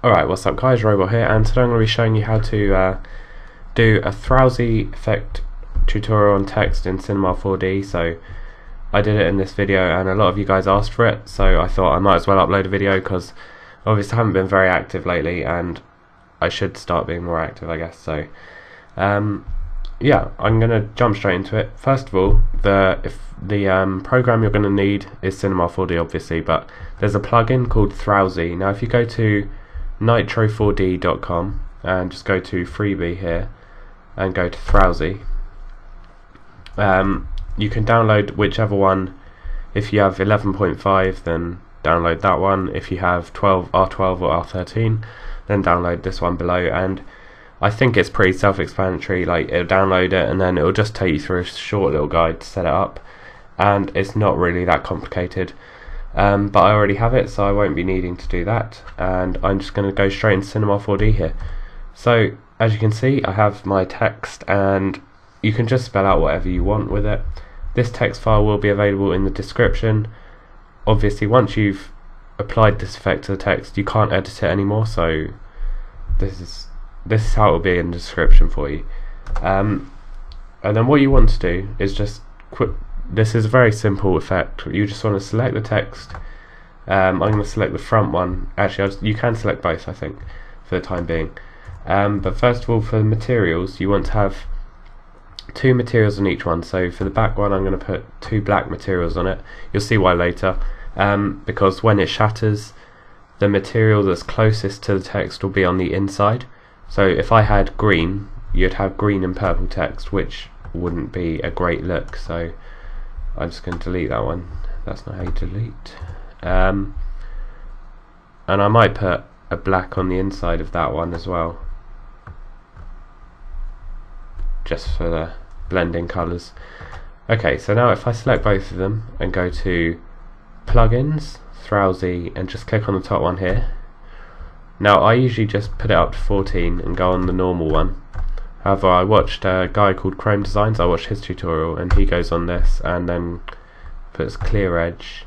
Alright, what's up guys, Robot here, and today I'm going to be showing you how to do a Thrausi effect tutorial on text in Cinema 4D. So I did it in this video and a lot of you guys asked for it, so I thought I might as well upload a video because obviously I haven't been very active lately and I should start being more active, I guess. So yeah, I'm going to jump straight into it. First of all, the program you're going to need is Cinema 4D obviously, but there's a plugin called Thrausi. Now if you go to nitro4d.com and just go to freebie here and go to Thrausi, you can download whichever one. If you have 11.5 then download that one. If you have R12 or R13 then download this one below, and I think it's pretty self-explanatory. Like, it'll download it and then it'll just take you through a short little guide to set it up, and it's not really that complicated. But I already have it, so I won't be needing to do that, and I'm just going to go straight into Cinema 4D here. So as you can see, I have my text, and you can just spell out whatever you want with it. This text file will be available in the description. Obviously once you've applied this effect to the text, you can't edit it anymore, so this is how it will be in the description for you. And then what you want to do is just this is a very simple effect. You just want to select the text. I'm going to select the front one. Actually, you can select both, I think, for the time being. But first of all, for the materials, you want to have two materials on each one. So for the back one, I'm going to put two black materials on it. You'll see why later. Because when it shatters, the material that's closest to the text will be on the inside. So if I had green, you'd have green and purple text, which wouldn't be a great look. So I'm just going to delete that one. That's not how you delete. And I might put a black on the inside of that one as well, just for the blending colours. Okay, so now if I select both of them and go to plugins, Thrausi, and just click on the top one here. Now I usually just put it up to 14 and go on the normal one. However, I watched a guy called Chrome Designs. I watched his tutorial and he goes on this and then puts clear edge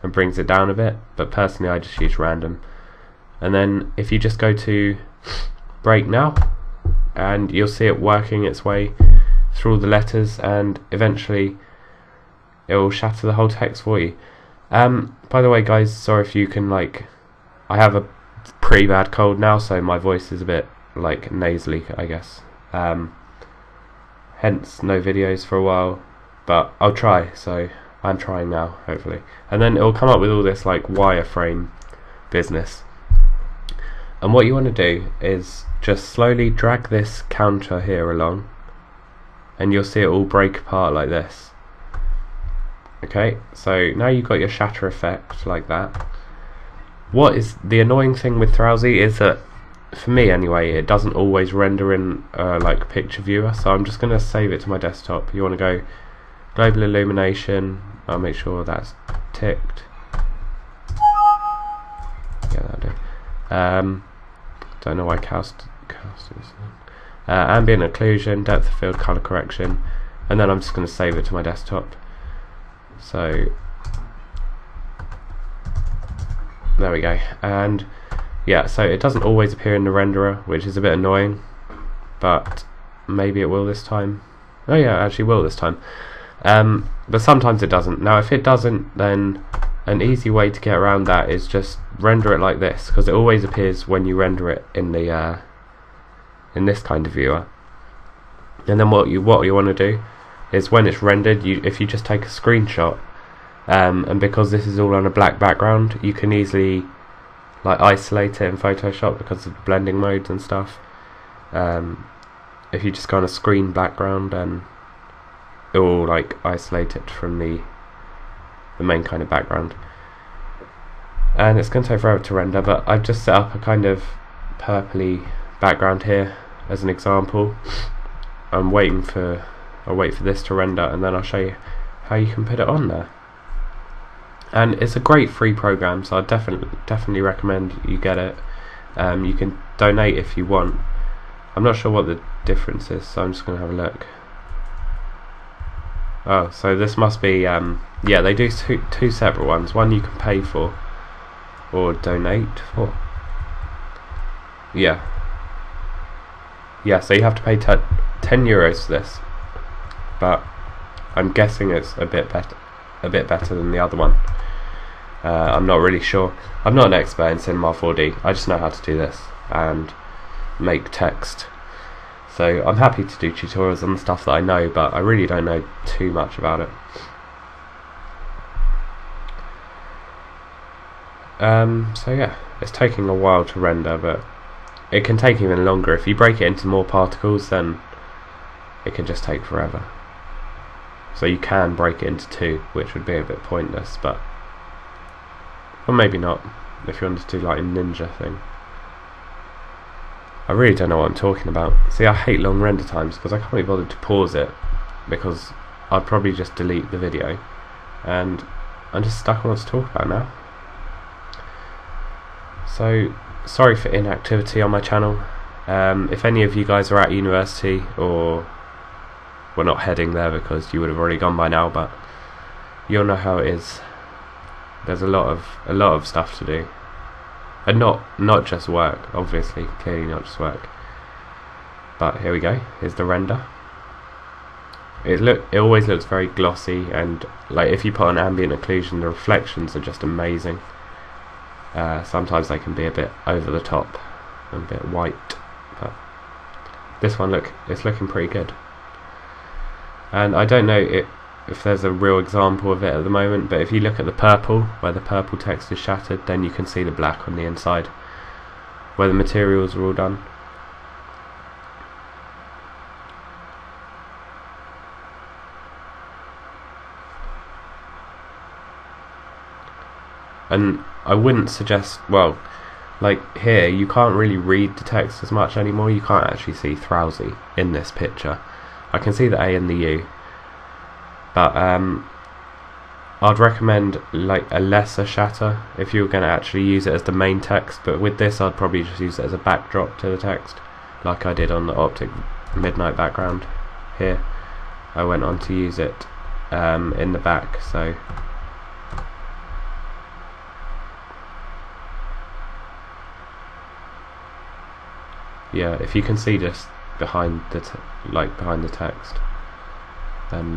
and brings it down a bit, but personally I just use random. And then if you just go to break now, and you'll see it working its way through all the letters, and eventually it will shatter the whole text for you. By the way guys, sorry if you can, I have a pretty bad cold now, so my voice is a bit nasally, I guess. Hence no videos for a while, but I'll try. So I'm trying now, hopefully. And then it'll come up with all this wireframe business. And what you want to do is just slowly drag this counter here along, and you'll see it all break apart like this. Okay, so now you've got your shatter effect like that. What is the annoying thing with Thrausi is that, for me anyway, it doesn't always render in picture viewer, so I'm just going to save it to my desktop. You want to go global illumination. I'll make sure that's ticked. Yeah, that'll do. Don't know why cast is ambient occlusion, depth of field, color correction, and then I'm just going to save it to my desktop. So there we go. And yeah, so it doesn't always appear in the renderer, which is a bit annoying, but maybe it will this time. Oh yeah, it actually will this time. But sometimes it doesn't. Now if it doesn't, then an easy way to get around that is just render it like this, because it always appears when you render it in the in this kind of viewer. And then what you want to do is, when it's rendered, if you just take a screenshot, and because this is all on a black background, you can easily isolate it in Photoshop because of blending modes and stuff. If you just go on a screen background, and it will isolate it from the main kind of background. And it's going to take forever to render, but I've just set up a kind of purpley background here as an example. I'll wait for this to render, and then I'll show you how you can put it on there. And it's a great free program, so I definitely recommend you get it. You can donate if you want. I'm not sure what the difference is, so I'm just going to have a look. Oh, so this must be yeah, they do two separate ones. One you can pay for or donate for. yeah, so you have to pay 10 euros for this, but I'm guessing it's a bit better than the other one. I'm not really sure. I'm not an expert in Cinema 4D. I just know how to do this and make text. So I'm happy to do tutorials on the stuff that I know, but I really don't know too much about it. So yeah, it's taking a while to render, but it can take even longer. If you break it into more particles, then it can just take forever. So you can break it into two, which would be a bit pointless, but or maybe not, if you want to do like a ninja thing. I really don't know what I'm talking about. See, I hate long render times because I can't be bothered to pause it, because I'd probably just delete the video, and I'm just stuck on what to talk about now. So, sorry for inactivity on my channel. If any of you guys are at university, or we're not heading there because you would have already gone by now, but you'll know how it is. There's a lot of stuff to do, and not just work, obviously, clearly not just work. But here we go. Here's the render. It always looks very glossy, and like if you put on ambient occlusion, the reflections are just amazing. Sometimes they can be a bit over the top and a bit white, but this one it's looking pretty good. And I don't know if there's a real example of it at the moment, but if you look at the purple, where the purple text is shattered, then you can see the black on the inside, where the materials are all done. And I wouldn't suggest, well, like here you can't really read the text as much anymore. You can't actually see Thrausi in this picture. I can see the A and the U, but I'd recommend like a lesser shatter if you were going to actually use it as the main text. But with this, I'd probably just use it as a backdrop to the text, like I did on the Optic Midnight background. Here I went on to use it in the back, so yeah, if you can see just behind the text, then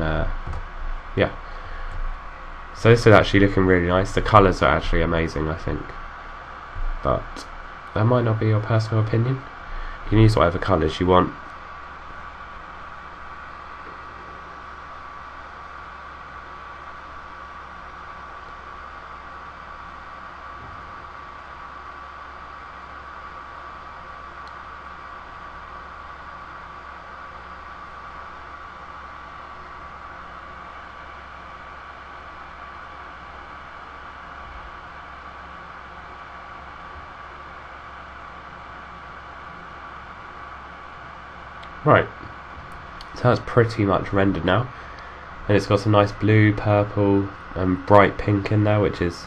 yeah. So this is actually looking really nice. The colours are actually amazing, I think, but that might not be your personal opinion. You can use whatever colours you want. Right, so that's pretty much rendered now, and it's got some nice blue, purple and bright pink in there, which is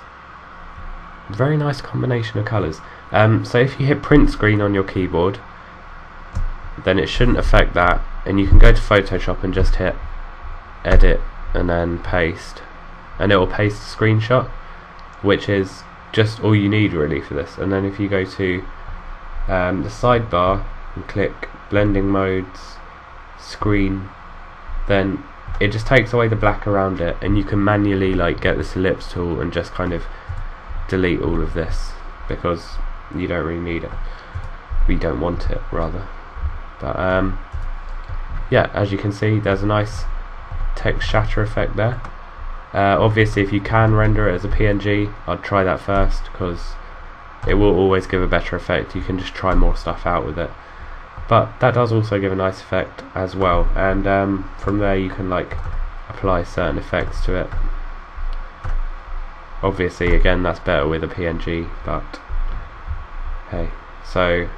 a very nice combination of colours. So if you hit print screen on your keyboard, then it shouldn't affect that, and you can go to Photoshop and just hit edit and then paste, and it will paste a screenshot, which is just all you need really for this. And then if you go to the sidebar and click blending modes, screen, then it just takes away the black around it, and you can manually like get this ellipse tool and just kind of delete all of this, because you don't really need it, we don't want it rather. But yeah, as you can see, there's a nice text shatter effect there. Obviously if you can render it as a PNG, I'd try that first, because it will always give a better effect. You can just try more stuff out with it, but that does also give a nice effect as well, and from there you can like apply certain effects to it. Obviously again that's better with a PNG, but hey. So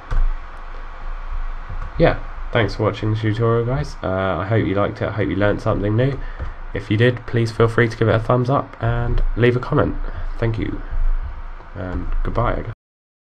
yeah, thanks for watching the tutorial, guys. I hope you liked it, I hope you learned something new. If you did, please feel free to give it a thumbs up and leave a comment. Thank you, and goodbye, I guess.